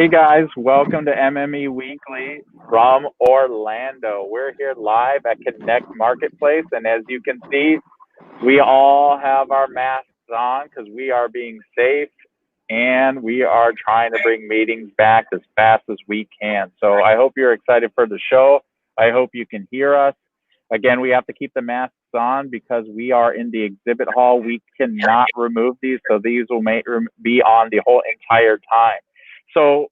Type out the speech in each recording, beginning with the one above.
Hey guys, welcome to MME Weekly from Orlando. We're here live at Connect Marketplace, and as you can see, we all have our masks on because we are being safe and we are trying to bring meetings back as fast as we can. So I hope you're excited for the show. I hope you can hear us. Again, we have to keep the masks on because we are in the exhibit hall. We cannot remove these, so these will be on the whole entire time. So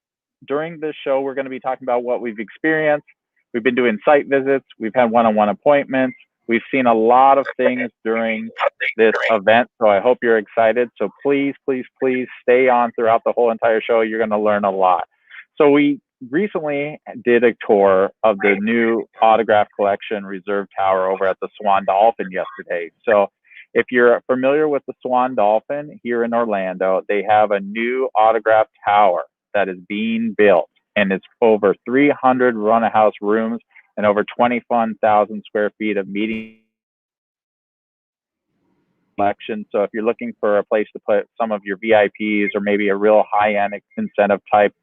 during this show, we're going to be talking about what we've experienced. We've been doing site visits. We've had one-on-one appointments. We've seen a lot of things during this event, so I hope you're excited. So please, please, please stay on throughout the whole entire show. You're going to learn a lot. So we recently did a tour of the new autograph collection reserve tower over at the Swan Dolphin yesterday. So if you're familiar with the Swan Dolphin here in Orlando, they have a new autograph tower that is being built, and it's over 300 run-a-house rooms and over 21,000 square feet of meeting collection. So if you're looking for a place to put some of your VIPs or maybe a real high-end incentive type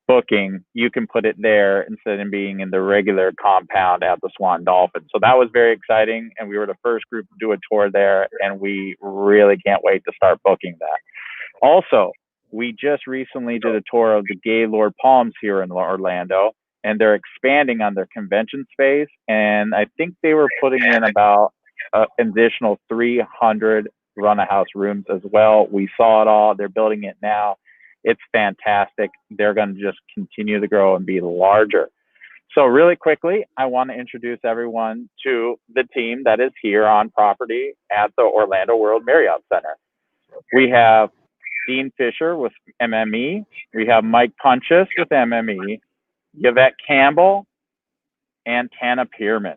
booking, you can put it there instead of being in the regular compound at the Swan Dolphin. So that was very exciting, and we were the first group to do a tour there, and we really can't wait to start booking that. Also, we just recently did a tour of the Gaylord Palms here in Orlando, and they're expanding on their convention space, and I think they were putting in about an additional 300 run-a-house rooms as well. We saw it all. They're building it now. It's fantastic. They're going to just continue to grow and be larger. So really quickly, I want to introduce everyone to the team that is here on property at the Orlando World Marriott Center. We have Dean Fisher with MME. We have Mike Punchios with MME, Yvette Campbell, and Tanna Pearman.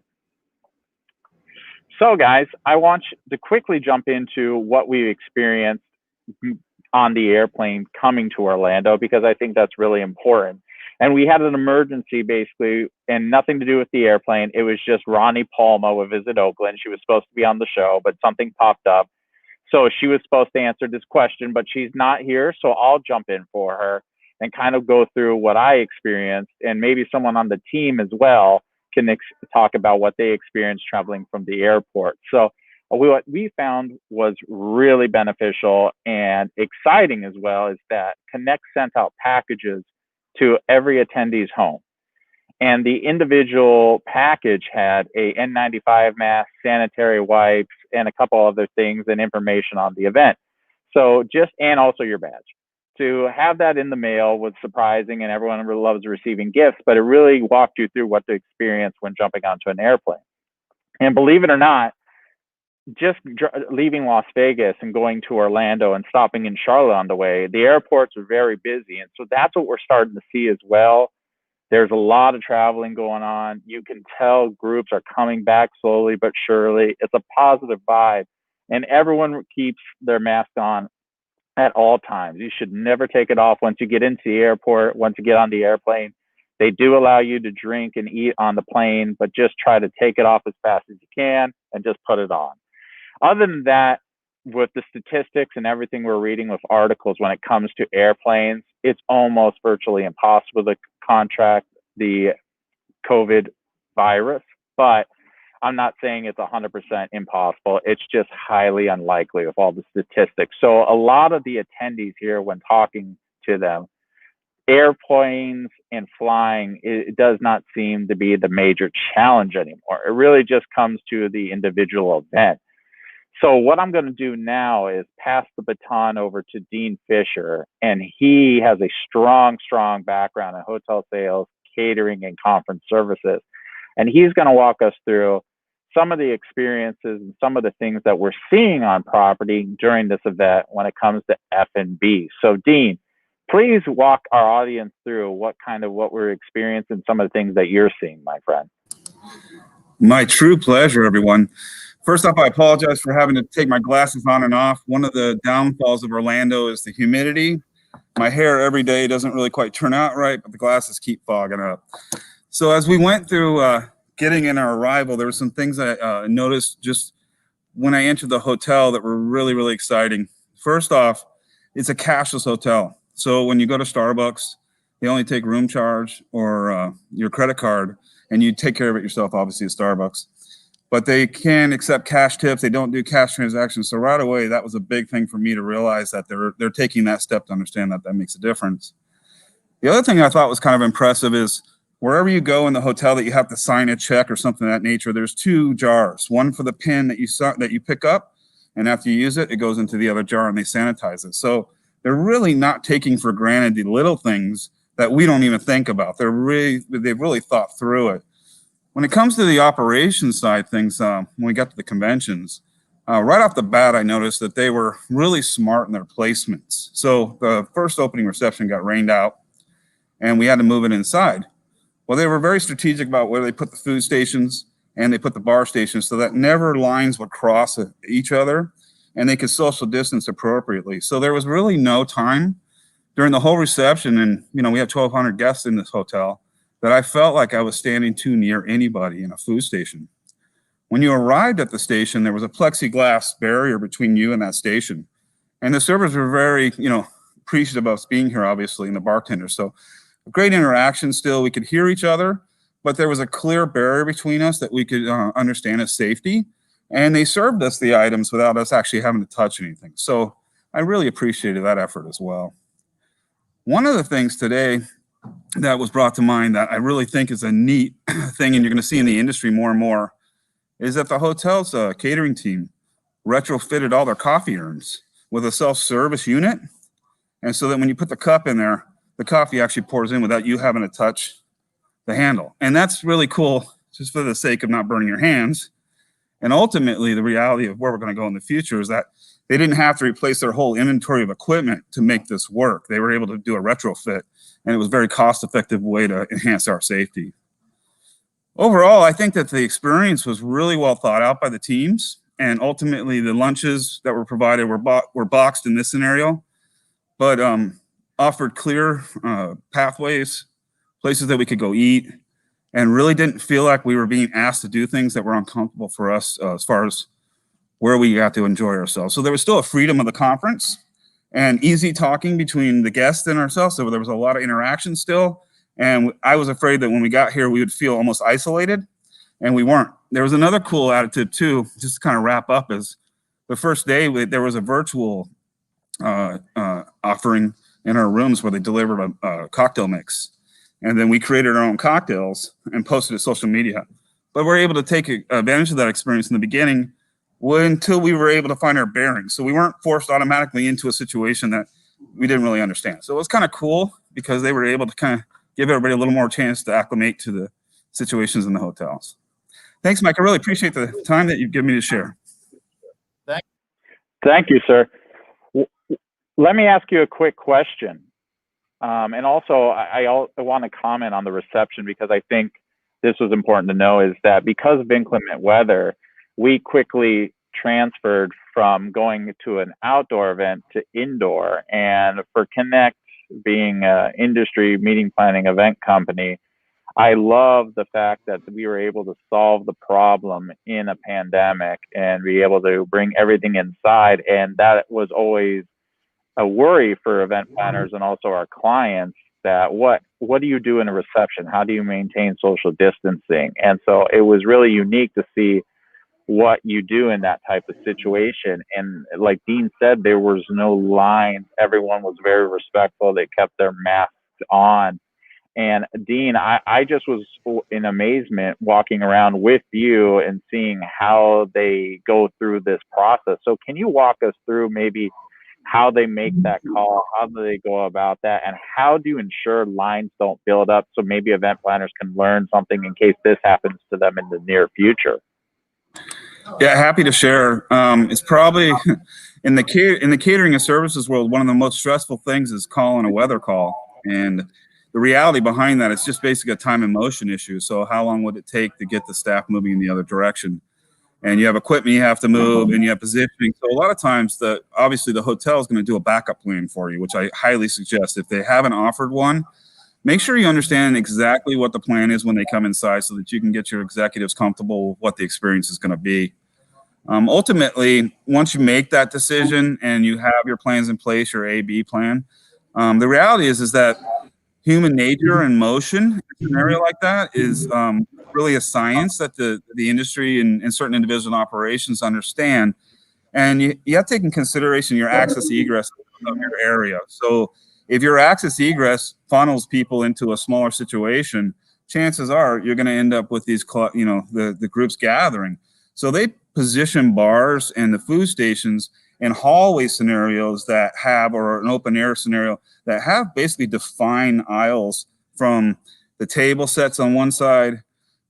So guys, I want to quickly jump into what we experienced on the airplane coming to Orlando, because I think that's really important. And we had an emergency basically, and nothing to do with the airplane. It was just Ronnie Palma with Visit Oakland. She was supposed to be on the show, but something popped up. So she was supposed to answer this question, but she's not here. So I'll jump in for her and kind of go through what I experienced, and maybe someone on the team as well can talk about what they experienced traveling from the airport. So what we found was really beneficial and exciting as well is that Connect sent out packages to every attendee's home. And the individual package had a N95 mask, sanitary wipes, and a couple other things and information on the event. So and also your badge. To have that in the mail was surprising, and everyone really loves receiving gifts, but it really walked you through what to experience when jumping onto an airplane. And believe it or not, just leaving Las Vegas and going to Orlando and stopping in Charlotte on the way, the airports are very busy. And so that's what we're starting to see as well. There's a lot of traveling going on. You can tell groups are coming back slowly but surely. It's a positive vibe, and everyone keeps their mask on at all times. You should never take it off once you get into the airport, once you get on the airplane. They do allow you to drink and eat on the plane, but just try to take it off as fast as you can and just put it on. Other than that, with the statistics and everything we're reading with articles when it comes to airplanes, it's almost virtually impossible to contract the COVID virus, but I'm not saying it's 100% impossible. It's just highly unlikely with all the statistics. So a lot of the attendees here, when talking to them, airplanes and flying, it does not seem to be the major challenge anymore. It really just comes to the individual event. So what I'm going to do now is pass the baton over to Dean Fisher, and he has a strong background in hotel sales, catering, and conference services. And he's going to walk us through some of the experiences and some of the things that we're seeing on property during this event when it comes to F&B. So Dean, please walk our audience through what we're experiencing, some of the things that you're seeing, my friend. My true pleasure, everyone. First off, I apologize for having to take my glasses on and off. One of the downfalls of Orlando is the humidity. My hair every day doesn't really quite turn out right, but the glasses keep fogging up. So as we went through getting in our arrival, there were some things I noticed just when I entered the hotel that were really, really exciting. First off, it's a cashless hotel. So when you go to Starbucks, They only take room charge or your credit card, and you take care of it yourself, obviously, at Starbucks. But they can accept cash tips. They don't do cash transactions. So right away, that was a big thing for me to realize that they're taking that step to understand that that makes a difference. The other thing I thought was kind of impressive is wherever you go in the hotel that you have to sign a check or something of that nature, there's 2 jars, one for the pin that you pick up, and after you use it, it goes into the other jar and they sanitize it. So they're really not taking for granted the little things that we don't even think about. They've really thought through it. When it comes to the operations side things, when we got to the conventions, right off the bat, I noticed that they were really smart in their placements. So the first opening reception got rained out, and we had to move it inside. Well, they were very strategic about where they put the food stations and they put the bar stations so that never lines would cross each other and they could social distance appropriately. So there was really no time during the whole reception, and we had 1,200 guests in this hotel, that I felt like I was standing too near anybody in a food station. When you arrived at the station, there was a plexiglass barrier between you and that station. And the servers were very, appreciative of us being here, obviously, and the bartenders. So great interaction still. We could hear each other, but there was a clear barrier between us that we could understand as safety. And they served us the items without us actually having to touch anything. So I really appreciated that effort as well. One of the things today that was brought to mind that I really think is a neat thing, and you're going to see in the industry more and more, is that the hotel's catering team retrofitted all their coffee urns with a self-service unit. And so that when you put the cup in there, the coffee actually pours in without you having to touch the handle. And that's really cool, just for the sake of not burning your hands. And ultimately, the reality of where we're going to go in the future is that they didn't have to replace their whole inventory of equipment to make this work. They were able to do a retrofit, and it was a very cost-effective way to enhance our safety. Overall, I think that the experience was really well thought out by the teams, and ultimately the lunches that were provided were boxed in this scenario, but offered clear pathways, places that we could go eat, and really didn't feel like we were being asked to do things that were uncomfortable for us as far as where we got to enjoy ourselves. So there was still a freedom of the conference and easy talking between the guests and ourselves. So there was a lot of interaction still. And I was afraid that when we got here, we would feel almost isolated, and we weren't. There was another cool attitude too, just to kind of wrap up, is the first day there was a virtual offering in our rooms where they delivered a cocktail mix. And then we created our own cocktails and posted to social media. But we're able to take advantage of that experience in the beginning until we were able to find our bearings. So we weren't forced automatically into a situation that we didn't really understand. So it was kind of cool because they were able to kind of give everybody a little more chance to acclimate to the situations in the hotels. Thanks, Mike. I really appreciate the time that you've given me to share. Thank you, sir. Let me ask you a quick question. And also, I want to comment on the reception, because I think this was important to know, is that because of inclement weather, we quickly transferred from going to an outdoor event to indoor. And for Connect, being an industry meeting planning event company, I love the fact that we were able to solve the problem in a pandemic and be able to bring everything inside. And that was always a worry for event planners and also our clients, that what do you do in a reception? How do you maintain social distancing? And so it was really unique to see what you do in that type of situation. And like Dean said, there was no lines. Everyone was very respectful. They kept their masks on. And Dean, I just was in amazement walking around with you and seeing how they go through this process. So can you walk us through maybe how they make that call? How do they go about that? And how do you ensure lines don't build up so maybe event planners can learn something in case this happens to them in the near future? Yeah, happy to share. It's probably in the catering and services world, one of the most stressful things is calling a weather call. And the reality behind that, it's just basically a time and motion issue. So how long would it take to get the staff moving in the other direction? And you have equipment you have to move, and you have positioning. So a lot of times, obviously the hotel is going to do a backup plan for you, which I highly suggest. If they haven't offered one, make sure you understand exactly what the plan is when they come inside, so that you can get your executives comfortable with what the experience is going to be. Ultimately, once you make that decision and you have your plans in place, your A/B plan, the reality is that human nature and motion. A scenario like that is really a science that the industry and certain individual operations understand. And you have to take in consideration your access egress of your area. So if your access egress funnels people into a smaller situation, chances are you're going to end up with these, the groups gathering. So they position bars and the food stations in hallway scenarios that have, or an open air scenario that have basically defined aisles from the table sets on one side,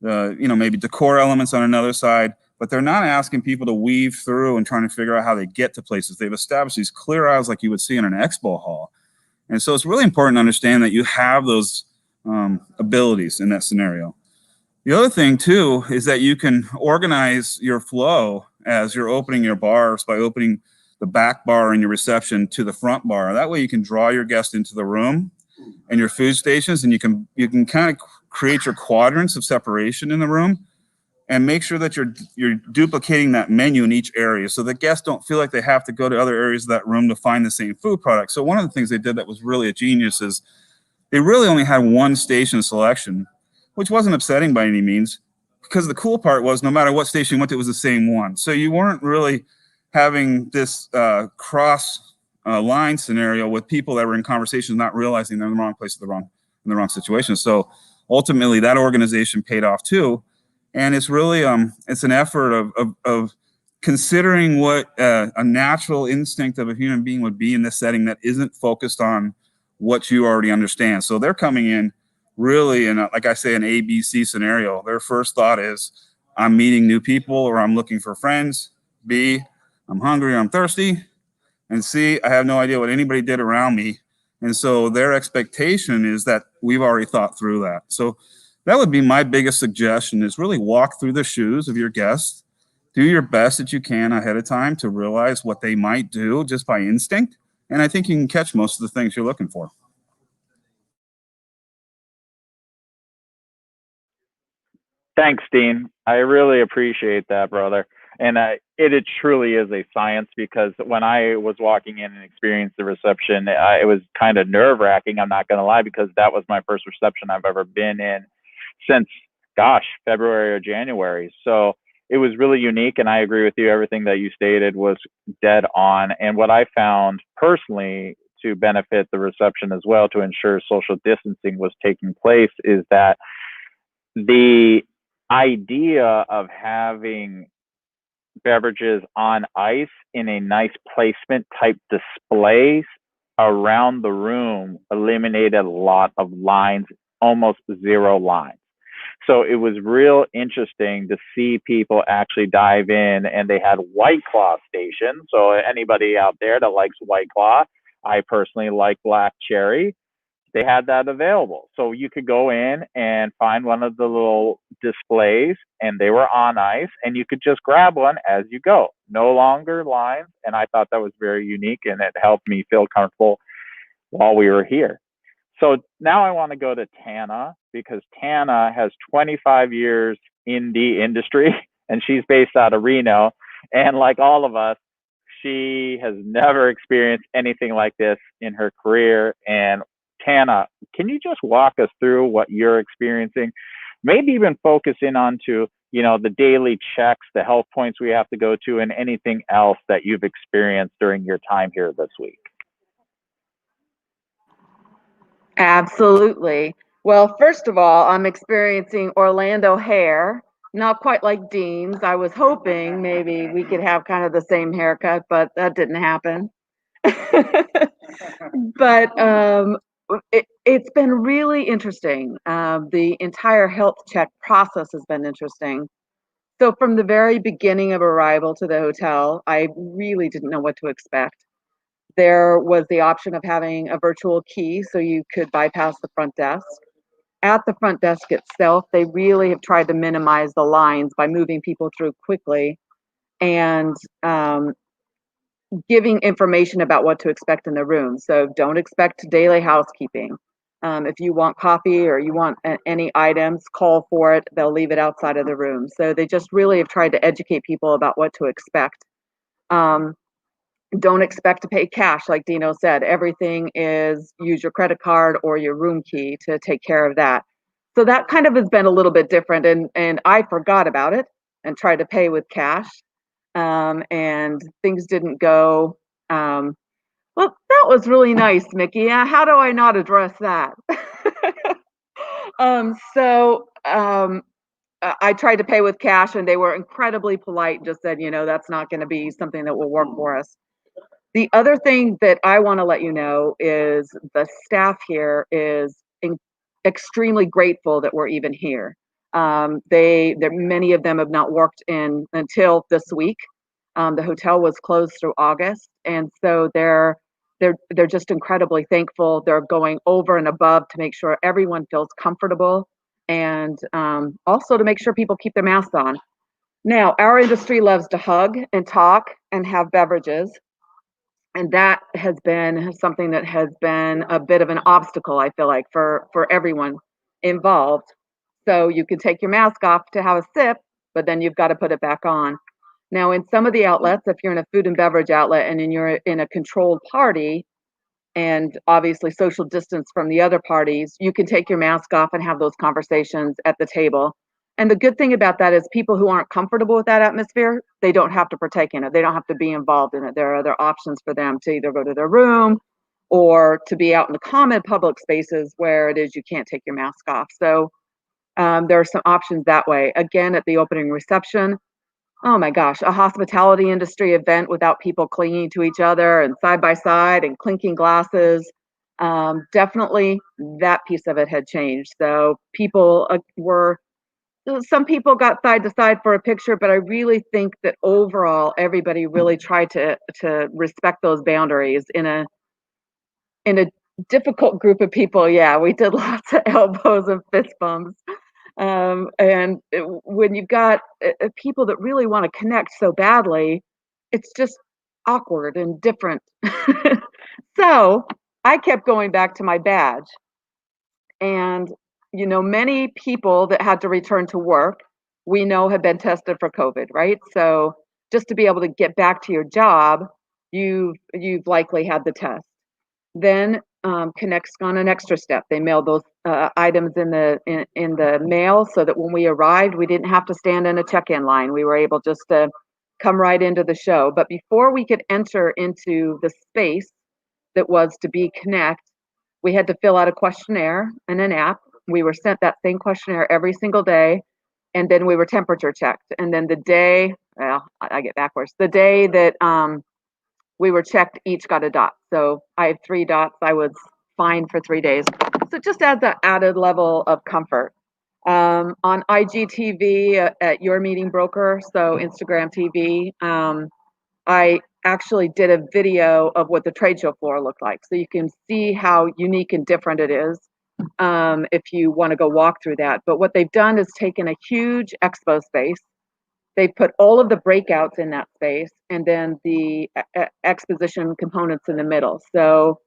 maybe decor elements on another side, but they're not asking people to weave through and trying to figure out how they get to places. They've established these clear aisles like you would see in an expo hall. And so it's really important to understand that you have those abilities in that scenario. The other thing too is that you can organize your flow as you're opening your bars by opening the back bar in your reception to the front bar. That way you can draw your guest into the room and your food stations, and you can kind of create your quadrants of separation in the room and make sure that you're duplicating that menu in each area so the guests don't feel like they have to go to other areas of that room to find the same food product. So one of the things they did that was really a genius is they really only had one station selection, which wasn't upsetting by any means, because the cool part was no matter what station you went to, it was the same one. So you weren't really having this cross line scenario with people that were in conversations not realizing they're in the wrong place in the wrong situation. So ultimately that organization paid off too. And it's really it's an effort of considering what a natural instinct of a human being would be in this setting that isn't focused on what you already understand. So they're coming in really in, like I say, an ABC scenario. Their first thought is, I'm meeting new people, or I'm looking for friends. B, I'm hungry, I'm thirsty. And C, I have no idea what anybody did around me. And so their expectation is that we've already thought through that. So that would be my biggest suggestion, is really walk through the shoes of your guests. Do your best that you can ahead of time to realize what they might do just by instinct. And I think you can catch most of the things you're looking for. Thanks, Dean. I really appreciate that, brother. And it truly is a science, because when I was walking in and experienced the reception, it was kind of nerve wracking. I'm not going to lie, because that was my first reception I've ever been in since, February or January. So it was really unique. And I agree with you. Everything that you stated was dead on. And what I found personally to benefit the reception as well, to ensure social distancing was taking place, is that the idea of having beverages on ice in a nice placement type displays around the room eliminated a lot of lines, almost zero lines. So it was real interesting to see people actually dive in, and they had White Claw stations. So anybody out there that likes White Claw, I personally like Black Cherry. They had that available. So you could go in and find one of the little displays, and they were on ice, and you could just grab one as you go. No longer lines. And I thought that was very unique, and it helped me feel comfortable while we were here. So now I want to go to Tanna, because Tanna has 25 years in the industry, and she's based out of Reno. And like all of us, she has never experienced anything like this in her career. And Tanna, can you just walk us through what you're experiencing? Maybe even focus in onto, the daily checks, the health points we have to go to, and anything else that you've experienced during your time here this week. Absolutely. Well, first of all, I'm experiencing Orlando hair, not quite like Dean's. I was hoping maybe we could have kind of the same haircut, but that didn't happen. But it's been really interesting. The entire health check process has been interesting. So from the very beginning of arrival to the hotel, I really didn't know what to expect. There was the option of having a virtual key so you could bypass the front desk. At the front desk itself, they really have tried to minimize the lines by moving people through quickly and giving information about what to expect in the room. So don't expect daily housekeeping. If you want coffee or you want any items, call for it. They'll leave it outside of the room. So they just really have tried to educate people about what to expect. Don't expect to pay cash, like Dino said. Everything is use your credit card or your room key to take care of that. So that kind of has been a little bit different, and I forgot about it and tried to pay with cash, and things didn't go. Well, that was really nice, Mickey. How do I not address that? So I tried to pay with cash, and they were incredibly polite and just said, that's not going to be something that will work for us. The other thing that I want to let you know is the staff here is extremely grateful that we're even here. Many of them have not worked in until this week. The hotel was closed through August, and so they're just incredibly thankful. They're going over and above to make sure everyone feels comfortable, and also to make sure people keep their masks on. Now, our industry loves to hug and talk and have beverages. And that has been something that has been a bit of an obstacle, I feel like, for everyone involved. So you can take your mask off to have a sip, but then you've got to put it back on. Now, in some of the outlets, if you're in a food and beverage outlet and you're in a controlled party, and obviously social distance from the other parties, you can take your mask off and have those conversations at the table. And the good thing about that is people who aren't comfortable with that atmosphere, they don't have to partake in it. They don't have to be involved in it. There are other options for them to either go to their room or to be out in the common public spaces where it is you can't take your mask off. So there are some options that way. Again, at the opening reception, oh my gosh, a hospitality industry event without people clinging to each other and side by side and clinking glasses. Definitely that piece of it had changed. So some people got side to side for a picture, but I really think that overall everybody really tried to respect those boundaries in a difficult group of people. Yeah, we did lots of elbows and fist bumps. When you've got people that really want to connect so badly, it's just awkward and different. So I kept going back to my badge. And, many people that had to return to work, we know have been tested for COVID, right? So just to be able to get back to your job, you've likely had the test. Then Connect's gone an extra step. They mailed those items in the mail so that when we arrived, we didn't have to stand in a check-in line. We were able just to come right into the show. But before we could enter into the space that was to be Connect, we had to fill out a questionnaire and an app. We were sent that same questionnaire every single day, and then we were temperature checked. And then I get backwards. The day that we were checked, each got a dot. So I have 3 dots. I was fine for 3 days. So it just adds that added level of comfort. On IGTV at Your MeetingBroker, so Instagram TV, I actually did a video of what the trade show floor looked like. So you can see how unique and different it is if you want to go walk through that. But what they've done is taken a huge expo space. They put all of the breakouts in that space and then the exposition components in the middle. So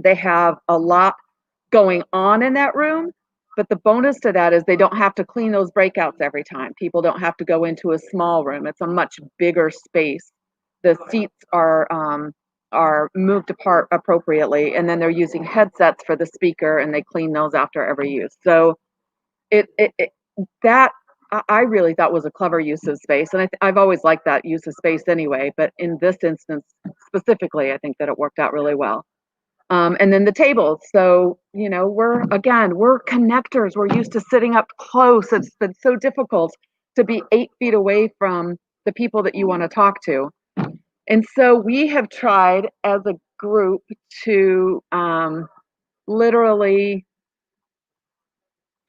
they have a lot going on in that room. But the bonus to that is they don't have to clean those breakouts every time. People don't have to go into a small room. It's a much bigger space. The seats are moved apart appropriately, and then they're using headsets for the speaker, and they clean those after every use. So that I really thought was a clever use of space, and I've always liked that use of space anyway. But in this instance specifically, I think that it worked out really well. And then the tables. So, we're connectors. We're used to sitting up close. It's been so difficult to be 8 feet away from the people that you want to talk to. And so we have tried as a group to literally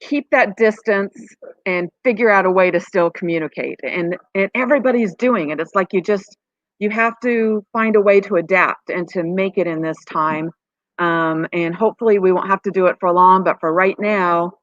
keep that distance and figure out a way to still communicate. And everybody's doing it. It's like you have to find a way to adapt and to make it in this time. And hopefully we won't have to do it for long, but for right now,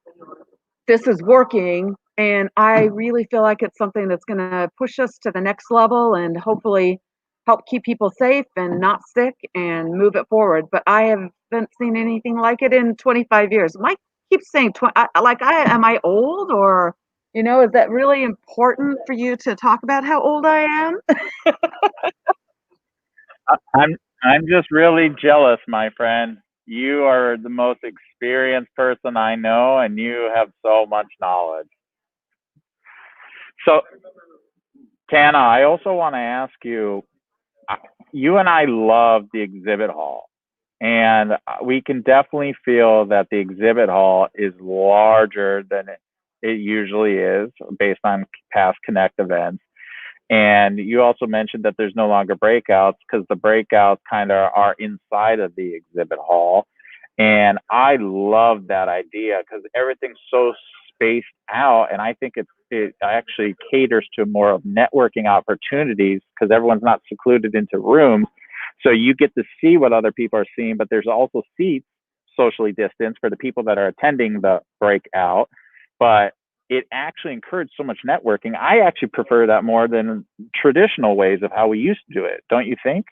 this is working. And I really feel like it's something that's going to push us to the next level and hopefully help keep people safe and not sick and move it forward. But I haven't seen anything like it in 25 years. Mike keeps saying, am I old, or, is that really important for you to talk about how old I am? I'm just really jealous, my friend. You are the most experienced person I know, and you have so much knowledge. So, Tanna, I also want to ask you. You and I love the exhibit hall, and we can definitely feel that the exhibit hall is larger than it usually is based on past Connect events. And you also mentioned that there's no longer breakouts because the breakouts kind of are inside of the exhibit hall. And I love that idea because everything's so spaced out. And I think it actually caters to more of networking opportunities because everyone's not secluded into rooms. So you get to see what other people are seeing, but there's also seats socially distanced for the people that are attending the breakout. But it actually encouraged so much networking. I actually prefer that more than traditional ways of how we used to do it. Don't you think?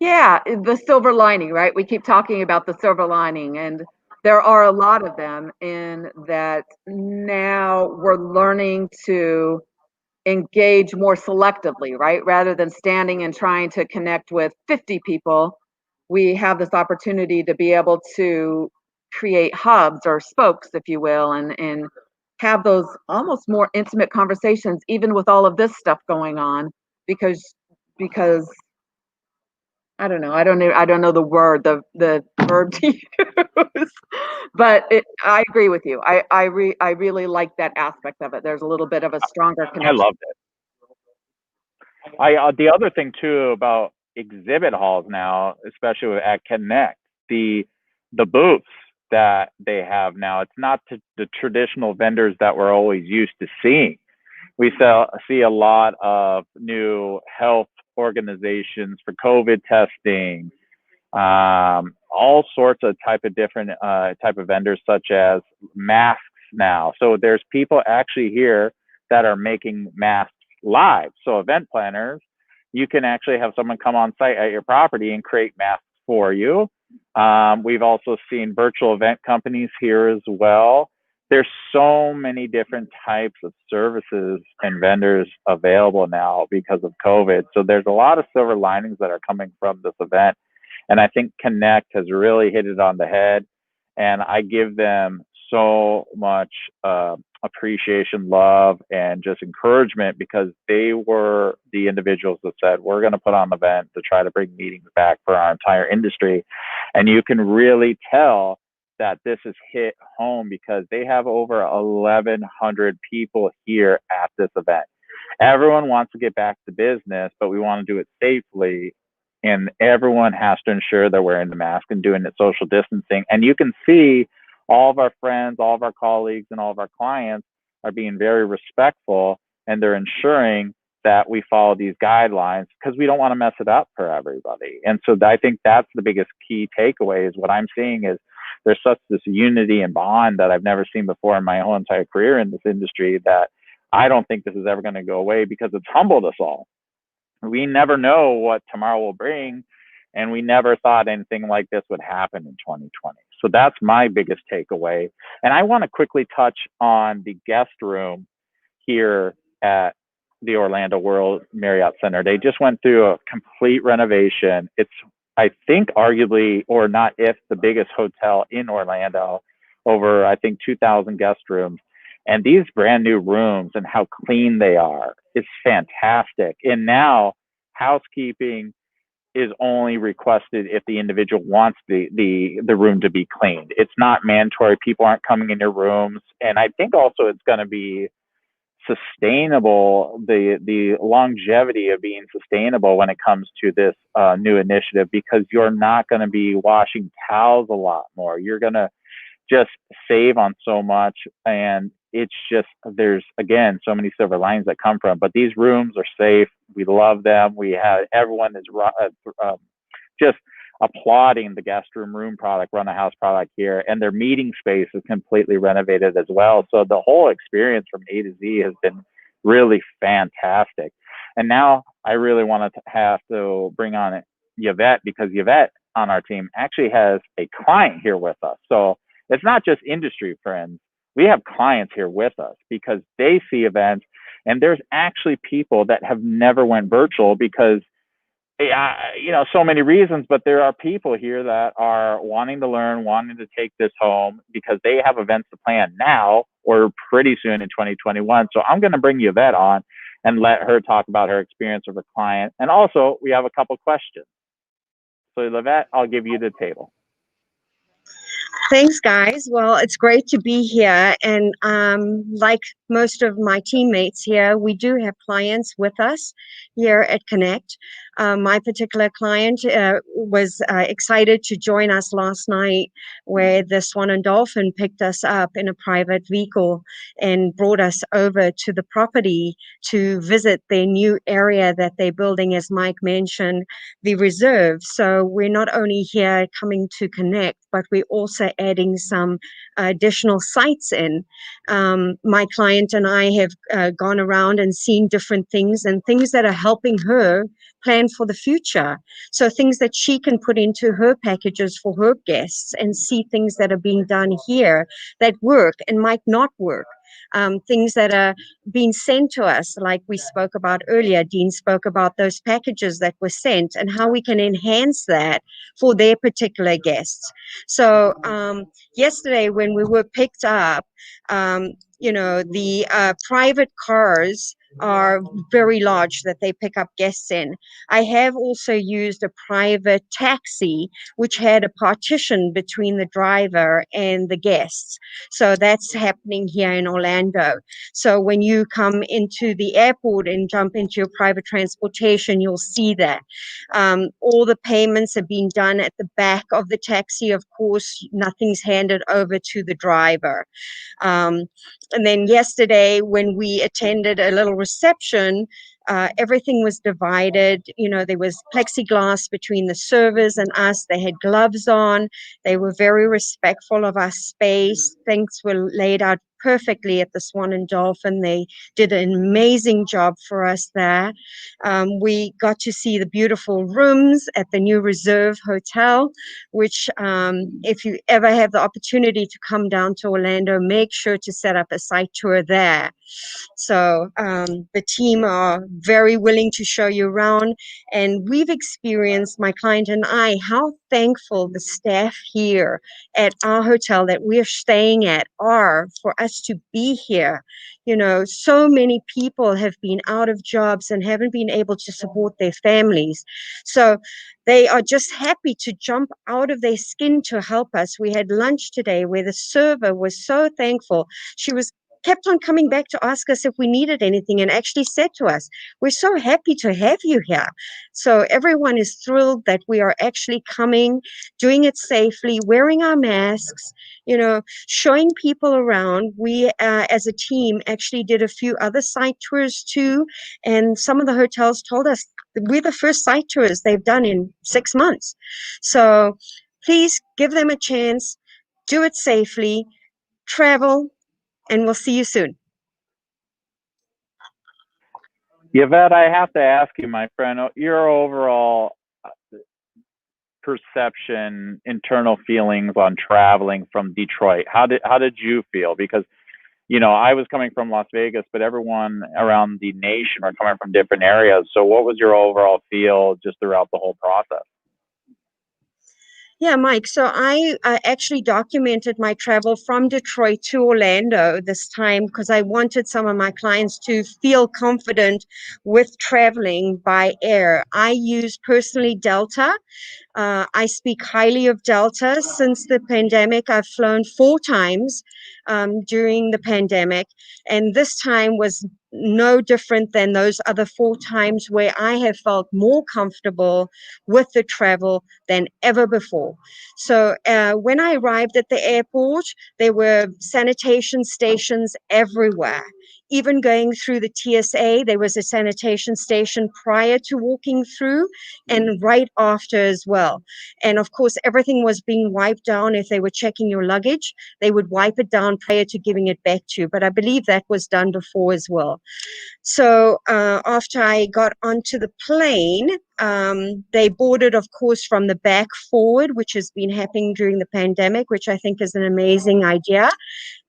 Yeah, the silver lining, right? We keep talking about the silver lining, and there are a lot of them in that now we're learning to engage more selectively, right? Rather than standing and trying to connect with 50 people, we have this opportunity to be able to create hubs or spokes, if you will, and have those almost more intimate conversations, even with all of this stuff going on, because I don't know the verb to use, but I agree with you. I really like that aspect of it. There's a little bit of a stronger I connection. loved it. The other thing too about exhibit halls now, especially at Connect, the booths that they have now, it's not the traditional vendors that we're always used to seeing. We see a lot of new health organizations for COVID testing, all sorts of different type of vendors, such as masks now. So there's people actually here that are making masks live. So event planners, you can actually have someone come on site at your property and create masks for you. We've also seen virtual event companies here as well. There's so many different types of services and vendors available now because of COVID. So there's a lot of silver linings that are coming from this event. And I think Connect has really hit it on the head. And I give them so much appreciation, love, and just encouragement because they were the individuals that said, we're going to put on an event to try to bring meetings back for our entire industry. And you can really tell that this has hit home because they have over 1,100 people here at this event. Everyone wants to get back to business, but we want to do it safely. And everyone has to ensure they're wearing the mask and doing it social distancing. And you can see all of our friends, all of our colleagues, and all of our clients are being very respectful, and they're ensuring that we follow these guidelines because we don't want to mess it up for everybody. And so I think that's the biggest key takeaway is what I'm seeing is there's such this unity and bond that I've never seen before in my whole entire career in this industry that I don't think this is ever going to go away because it's humbled us all. We never know what tomorrow will bring, and we never thought anything like this would happen in 2020. So that's my biggest takeaway. And I want to quickly touch on the guest room here at the Orlando World Marriott Center. They just went through a complete renovation. It's, I think, arguably, or not if, the biggest hotel in Orlando, over, I think, 2,000 guest rooms. And these brand new rooms and how clean they are is fantastic. And now housekeeping is only requested if the individual wants the room to be cleaned. It's not mandatory. People aren't coming in your rooms. And I think also it's going to be sustainable, the longevity of being sustainable when it comes to this new initiative, because you're not going to be washing towels a lot more. You're going to just save on so much. And it's just, there's, again, so many silver linings that come from, but these rooms are safe. We love them. We have, everyone is just applauding the guest room product, run a house product here, and their meeting space is completely renovated as well. So the whole experience from A to Z has been really fantastic. And now I really want to have to bring on Yvette, because Yvette on our team actually has a client here with us. So it's not just industry friends. We have clients here with us because they see events, and there's actually people that have never went virtual because so many reasons, but there are people here that are wanting to learn, wanting to take this home because they have events to plan now or pretty soon in 2021. So I'm going to bring Yvette on and let her talk about her experience with a client. And also, we have a couple questions. So Yvette, I'll give you the table. Thanks, guys. Well, it's great to be here. And like most of my teammates here, we do have clients with us here at Connect. My particular client was excited to join us last night, where the Swan and Dolphin picked us up in a private vehicle and brought us over to the property to visit their new area that they're building, as Mike mentioned, the reserve. So we're not only here coming to connect, but we're also adding some additional sites in. My client and I have gone around and seen different things and things that are helping her plan for the future. So things that she can put into her packages for her guests and see things that are being done here that work and might not work. Things that are being sent to us, like we spoke about earlier. Dean spoke about those packages that were sent and how we can enhance that for their particular guests. So yesterday when we were picked up, the private cars are very large that they pick up guests in. I have also used a private taxi, which had a partition between the driver and the guests. So that's happening here in Orlando. So when you come into the airport and jump into your private transportation, you'll see that. All the payments are being done at the back of the taxi. Of course, nothing's handed over to the driver. And then yesterday, when we attended a little reception, everything was divided. There was plexiglass between the servers and us. They had gloves on. They were very respectful of our space. Things were laid out perfectly at the Swan and Dolphin. They did an amazing job for us there. We got to see the beautiful rooms at the new Reserve Hotel, which if you ever have the opportunity to come down to Orlando, make sure to set up a site tour there. So the team are very willing to show you around, and we've experienced, my client and I, how thankful the staff here at our hotel that we're staying at are for us to be here. So many people have been out of jobs and haven't been able to support their families. So they are just happy to jump out of their skin to help us. We had lunch today where the server was so thankful. She kept on coming back to ask us if we needed anything and actually said to us, "We're so happy to have you here." So everyone is thrilled that we are actually coming, doing it safely, wearing our masks, showing people around. We, as a team, actually did a few other site tours too. And some of the hotels told us we're the first site tours they've done in 6 months. So please give them a chance, do it safely, travel, and we'll see you soon. Yvette, I have to ask you, my friend, your overall perception, internal feelings on traveling from Detroit. How did you feel? Because I was coming from Las Vegas, but everyone around the nation are coming from different areas. So what was your overall feel just throughout the whole process? Yeah, Mike. So I actually documented my travel from Detroit to Orlando this time because I wanted some of my clients to feel confident with traveling by air. I use personally Delta. I speak highly of Delta. Since the pandemic, I've flown 4 times during the pandemic, and this time was no different than those other 4 times where I have felt more comfortable with the travel than ever before. So when I arrived at the airport, there were sanitation stations everywhere. Even going through the TSA, there was a sanitation station prior to walking through and right after as well. And of course, everything was being wiped down. If they were checking your luggage, they would wipe it down prior to giving it back to you. But I believe that was done before as well. So after I got onto the plane, They boarded, of course, from the back forward, which has been happening during the pandemic, which I think is an amazing idea.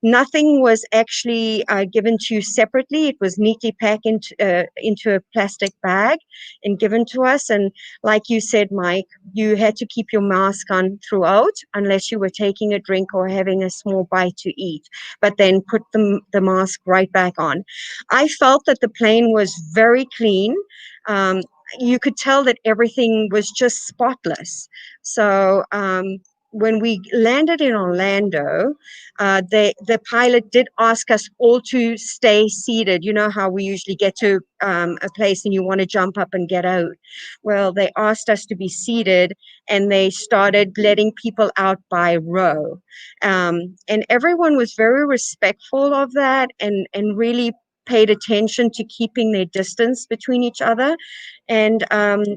Nothing was actually given to you separately. It was neatly packed into a plastic bag and given to us. And like you said, Mike, you had to keep your mask on throughout unless you were taking a drink or having a small bite to eat, but then put the mask right back on. I felt that the plane was very clean. You could tell that everything was just spotless. So when we landed in Orlando, the pilot did ask us all to stay seated. You know how we usually get to a place and you want to jump up and get out. Well, they asked us to be seated, and they started letting people out by row. And everyone was very respectful of that, and really paid attention to keeping their distance between each other. And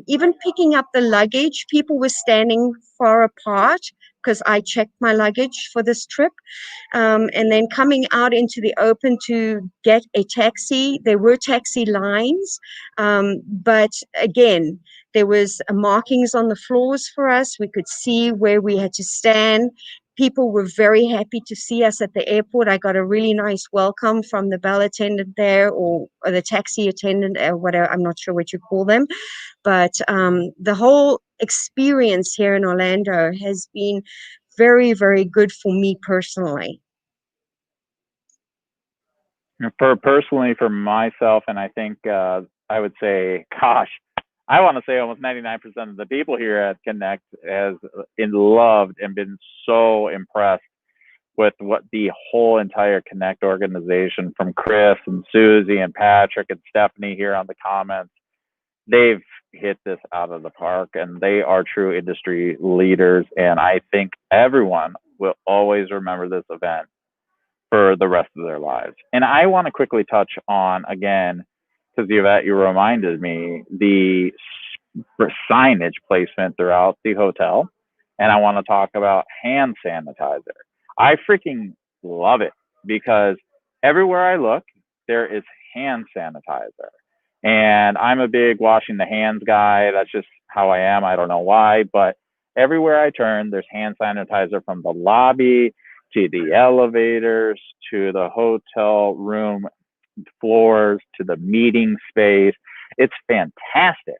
even picking up the luggage, people were standing far apart because I checked my luggage for this trip. And then coming out into the open to get a taxi, there were taxi lines. But again, there was markings on the floors for us. We could see where we had to stand. People were very happy to see us at the airport. I got a really nice welcome from the bell attendant there, or the taxi attendant, or whatever. I'm not sure what you call them. But the whole experience here in Orlando has been very, very good for me personally. For myself, and I think I would say, gosh, I want to say almost 99% of the people here at Connect has loved and been so impressed with what the whole entire Connect organization, from Chris and Susie and Patrick and Stephanie here on the comments. They've hit this out of the park, and they are true industry leaders. And I think everyone will always remember this event for the rest of their lives. And I want to quickly touch on, again, because Yvette, you reminded me, the signage placement throughout the hotel. And I want to talk about hand sanitizer. I freaking love it because everywhere I look, there is hand sanitizer. And I'm a big washing the hands guy. That's just how I am. I don't know why, but everywhere I turn, there's hand sanitizer, from the lobby to the elevators to the hotel room floors to the meeting space. It's fantastic.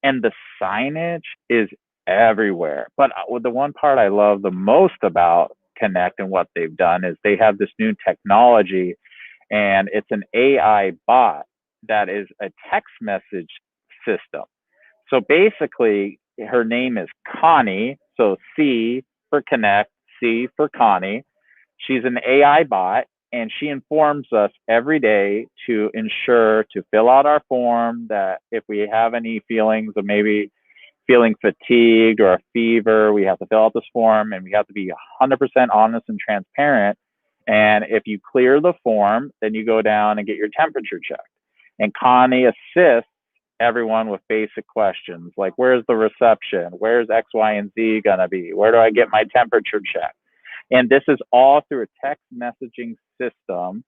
And the signage is everywhere. But the one part I love the most about Connect and what they've done is they have this new technology, and it's an AI bot that is a text message system. So basically, her name is Connie. So C for Connect, C for Connie. She's an AI bot, and she informs us every day to ensure to fill out our form, that if we have any feelings of maybe feeling fatigued or a fever, we have to fill out this form, and we have to be 100% honest and transparent. And if you clear the form, then you go down and get your temperature checked. And Connie assists everyone with basic questions like, where's the reception? Where's X, Y, and Z gonna be? Where do I get my temperature checked? And this is all through a text messaging system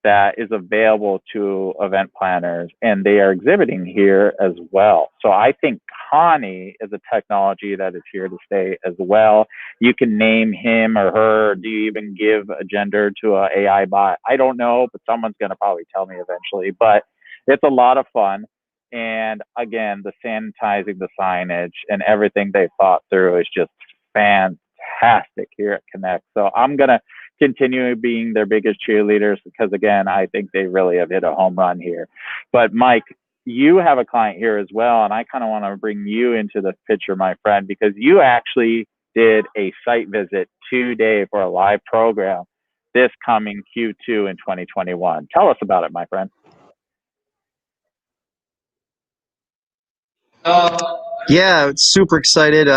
that is available to event planners, and they are exhibiting here as well. So I think Connie is a technology that is here to stay as well. You can name him or her. Do you even give a gender to an AI bot? I don't know, but someone's going to probably tell me eventually. But it's a lot of fun. And again, the sanitizing, the signage, and everything they thought through is just fantastic here at Connect. So I'm going to continue being their biggest cheerleaders because, again, I think they really have hit a home run here. But Mike, you have a client here as well, and I kind of want to bring you into the picture, my friend, because you actually did a site visit today for a live program this coming Q2 in 2021. Tell us about it, my friend. Yeah, super excited.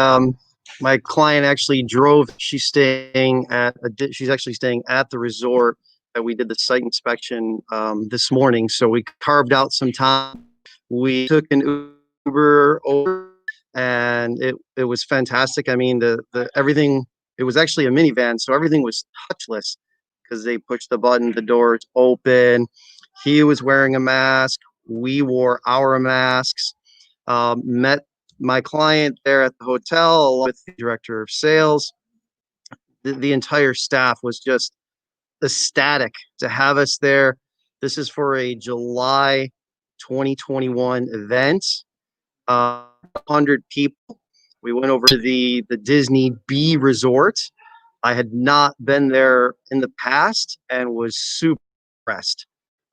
My client actually drove. She's actually staying at the resort that we did the site inspection this morning. So we carved out some time. We took an Uber over, and it was fantastic. I mean, the everything. It was actually a minivan, so everything was touchless because they pushed the button, the doors open. He was wearing a mask. We wore our masks. Met my client there at the hotel, along with the director of sales, the entire staff was just ecstatic to have us there. This is for a July 2021 event. 100 people. We went over to the Disney Bee Resort. I had not been there in the past and was super impressed.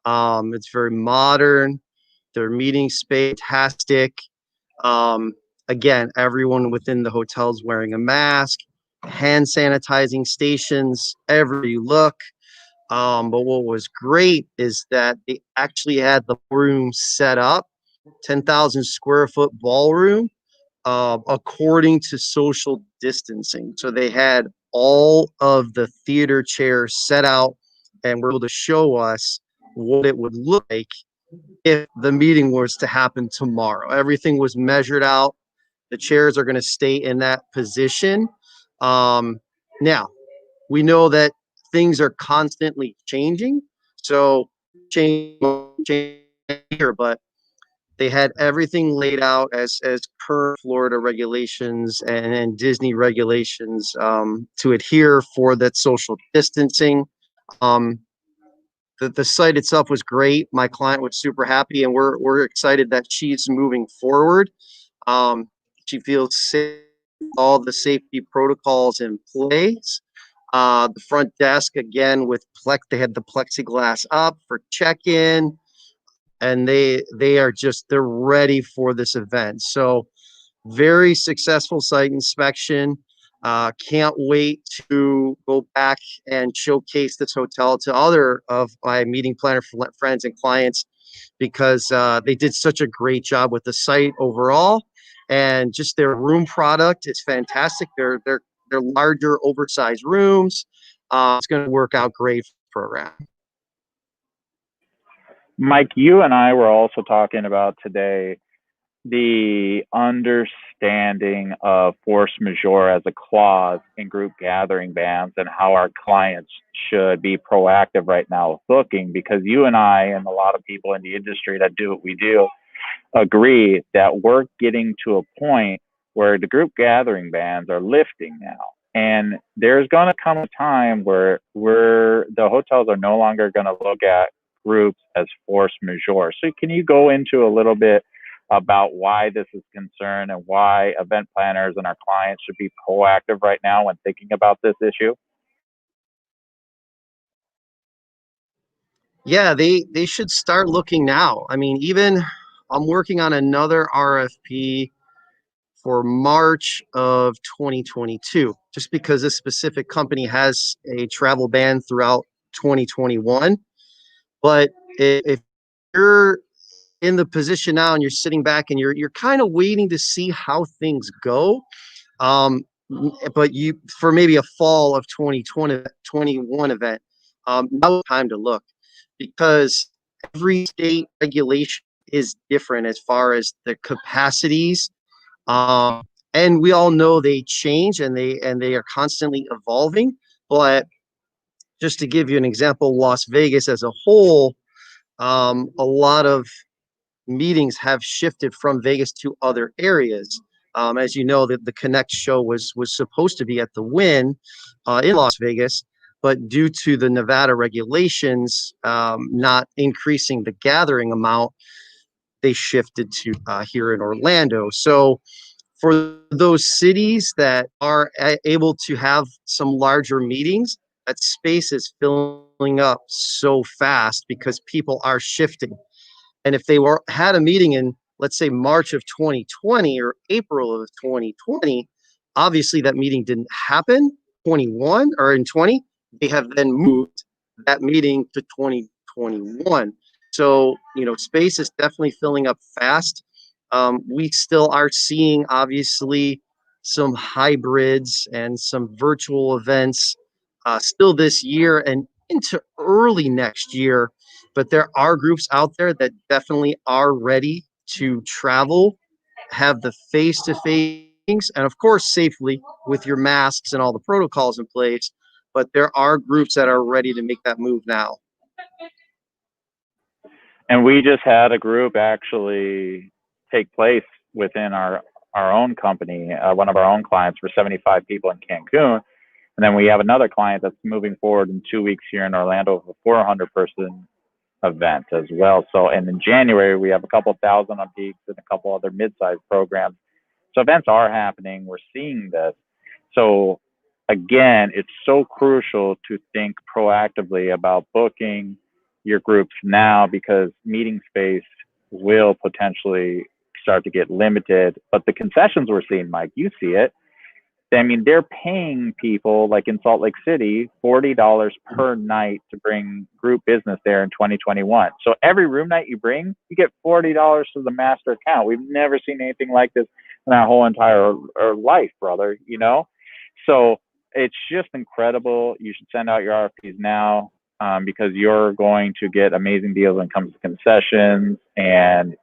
It's very modern. Their meeting space, fantastic. Again, everyone within the hotel is wearing a mask, hand sanitizing stations everywhere you look. But what was great is that they actually had the room set up, 10,000 square foot ballroom, according to social distancing. So they had all of the theater chairs set out and were able to show us what it would look like if the meeting was to happen tomorrow. Everything was measured out. The chairs are going to stay in that position. Now, we know that things are constantly changing. So change here, but they had everything laid out as per Florida regulations and Disney regulations to adhere for that social distancing. The site itself was great. My client was super happy, and we're excited that she's moving forward. She feels safe, all the safety protocols in place. The front desk again with they had the plexiglass up for check-in, and they're ready for this event. So very successful site inspection. Can't wait to go back and showcase this hotel to other of my meeting planner friends and clients, because they did such a great job with the site overall, and just their room product is fantastic. They're larger, oversized rooms. It's going to work out great for the program. Mike, you and I were also talking about today the understanding of force majeure as a clause in group gathering bans and how our clients should be proactive right now booking, because you and I and a lot of people in the industry that do what we do agree that we're getting to a point where the group gathering bans are lifting now. And there's going to come a time where the hotels are no longer going to look at groups as force majeure. So can you go into a little bit about why this is concerned and why event planners and our clients should be proactive right now when thinking about this issue? Yeah, they should start looking now. I mean, even I'm working on another RFP for March of 2022, just because this specific company has a travel ban throughout 2021. But if you're in the position now and you're sitting back and you're kind of waiting to see how things go, but you for maybe a fall of 2021 event, now time to look, because every state regulation is different as far as the capacities, and we all know they change and they are constantly evolving. But just to give you an example, Las Vegas as a whole, a lot of meetings have shifted from Vegas to other areas. As you know, the Connect show was supposed to be at the Wynn in Las Vegas, but due to the Nevada regulations not increasing the gathering amount, they shifted to here in Orlando. So for those cities that are able to have some larger meetings, that space is filling up so fast because people are shifting. And if they had a meeting in, let's say, March of 2020 or April of 2020, obviously that meeting didn't happen 21 or in 20. They have then moved that meeting to 2021. So, space is definitely filling up fast. We still are seeing, obviously, some hybrids and some virtual events still this year and into early next year. But there are groups out there that definitely are ready to travel, have the face-to-face, and of course, safely with your masks and all the protocols in place. But there are groups that are ready to make that move now. And we just had a group actually take place within our our own company, one of our own clients for 75 people in Cancun. And then we have another client that's moving forward in 2 weeks here in Orlando with a 400-person event as well. So, and in January, we have a couple thousand on peaks and a couple other mid-sized programs. So events are happening. We're seeing this. So again, it's so crucial to think proactively about booking your groups now, because meeting space will potentially start to get limited. But the concessions we're seeing, Mike, you see it. I mean, they're paying people, like in Salt Lake City, $40 per night to bring group business there in 2021. So every room night you bring, you get $40 to the master account. We've never seen anything like this in our whole entire life, brother, you know? So it's just incredible. You should send out your RFPs now, because you're going to get amazing deals when it comes to concessions. And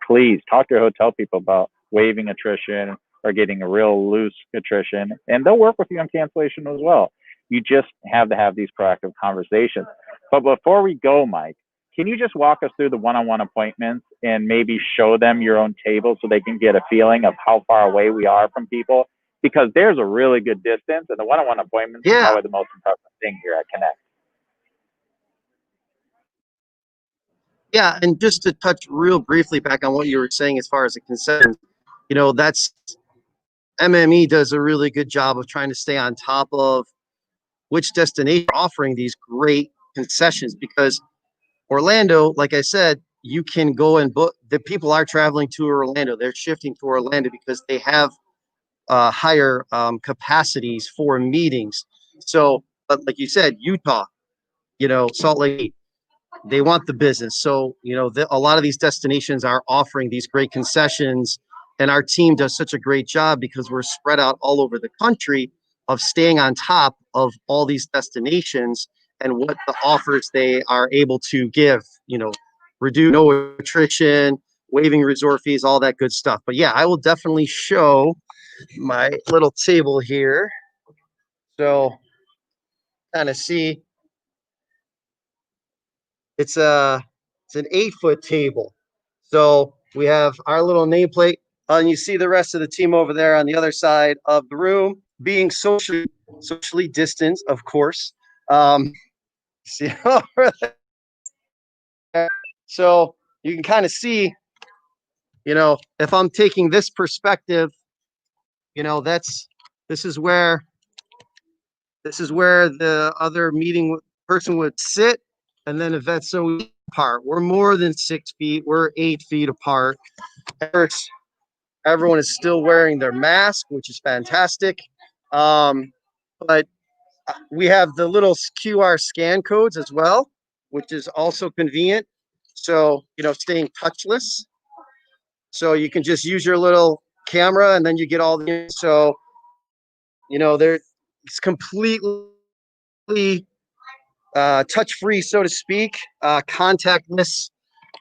please talk to your hotel people about waiving attrition or getting a real loose attrition, and they'll work with you on cancellation as well. You just have to have these proactive conversations. But before we go, Mike, can you just walk us through the one-on-one appointments and maybe show them your own table so they can get a feeling of how far away we are from people? Because there's a really good distance, and the one-on-one appointments is probably the most impressive thing here at Connect. Yeah, and just to touch real briefly back on what you were saying as far as the concessions, you know, that's MME does a really good job of trying to stay on top of which destination are offering these great concessions, because Orlando, like I said, you can go and book. The people are traveling to Orlando. They're shifting to Orlando because they have higher capacities for meetings. So, but like you said, Utah, you know, Salt Lake, they want the business. So, you know, a lot of these destinations are offering these great concessions. And our team does such a great job because we're spread out all over the country of staying on top of all these destinations and what the offers they are able to give, you know, reduce no attrition, waiving resort fees, all that good stuff. But yeah, I will definitely show my little table here. So kind of see, it's an 8-foot table. So we have our little nameplate. And you see the rest of the team over there on the other side of the room, being socially distanced, of course. See over there. So you can kind of see, you know, if I'm taking this perspective, you know, this is where the other meeting person would sit, and then Yvette, so apart. We're more than 6 feet. We're 8 feet apart. Everyone is still wearing their mask, which is fantastic. But we have the little QR scan codes as well, which is also convenient. So, you know, staying touchless. So you can just use your little camera and then you get all the, so, you know, it's completely touch-free, so to speak, contactless.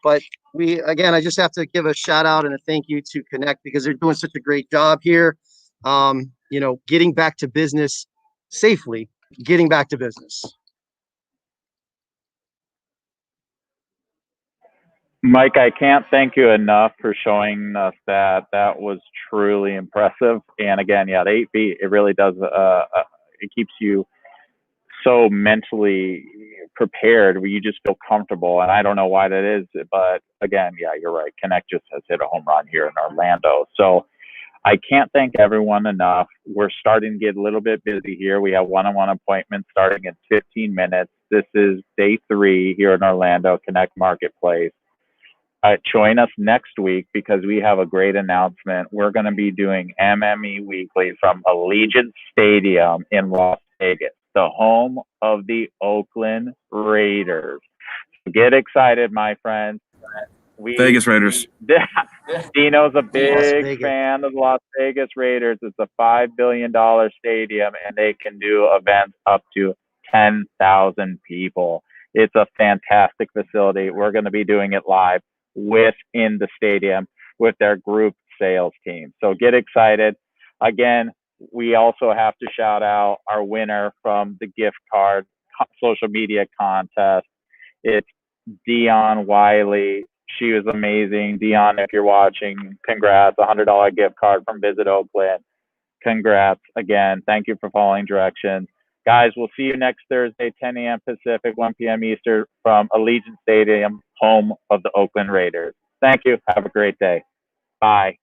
But I just have to give a shout out and a thank you to Connect because they're doing such a great job here. You know, getting back to business safely, getting back to business. Mike, I can't thank you enough for showing us that. That was truly impressive. And again, yeah, the 8 feet, it really does, it keeps you so mentally prepared where you just feel comfortable. And I don't know why that is, but again, yeah, you're right. Connect just has hit a home run here in Orlando. So I can't thank everyone enough. We're starting to get a little bit busy here. We have one-on-one appointments starting in 15 minutes. This is day 3 here in Orlando, Connect Marketplace. Join us next week because we have a great announcement. We're going to be doing MME Weekly from Allegiant Stadium in Las Vegas, the home of the Oakland Raiders. Get excited, my friends. Vegas Raiders. Dino's a big fan of the Las Vegas Raiders. It's a $5 billion stadium, and they can do events up to 10,000 people. It's a fantastic facility. We're going to be doing it live within the stadium with their group sales team. So get excited. Again, we also have to shout out our winner from the gift card social media contest. It's Dion Wiley She was amazing. Dion, if you're watching, congrats. $100 gift card from Visit Oakland. Congrats again. Thank you for following directions. Guys, we'll see you next Thursday, 10 a.m. Pacific, 1 p.m. Eastern from Allegiant Stadium, home of the Oakland Raiders. Thank you. Have a great day. Bye.